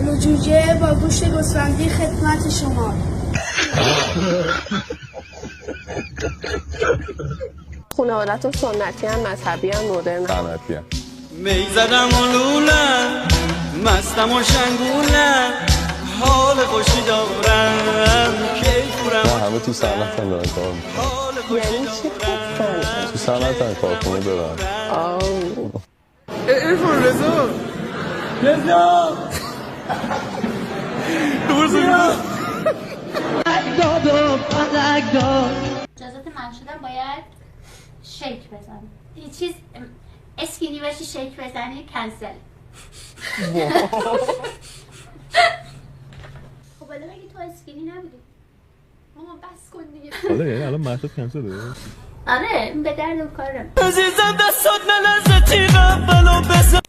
دل و جوجه با گوشت گوسفندی خدمت شما. خانوادتون سنتی هم مذهبی هم مدرن سنتی هم میزدم و لولم مستم و شنگولم حال خوشی دارم کیفورم نه همه تو صنعت هم دارن کار میکنن. یعنی چی خواستن؟ تو صنعت هم کارخونه دارن. ارفان رضا رضا اجازت من شدم باید شیک بزنم. یه چیز اسکینی باشی شیک بزنی کنسل. خب حالا مگه تو اسکینی نبودی؟ ماما بس کن دیگه. حالا یعنی الان مهشت کنسله؟ آره به درد و کارم. عزیزم دستات نلرزه تیغم بلو بزن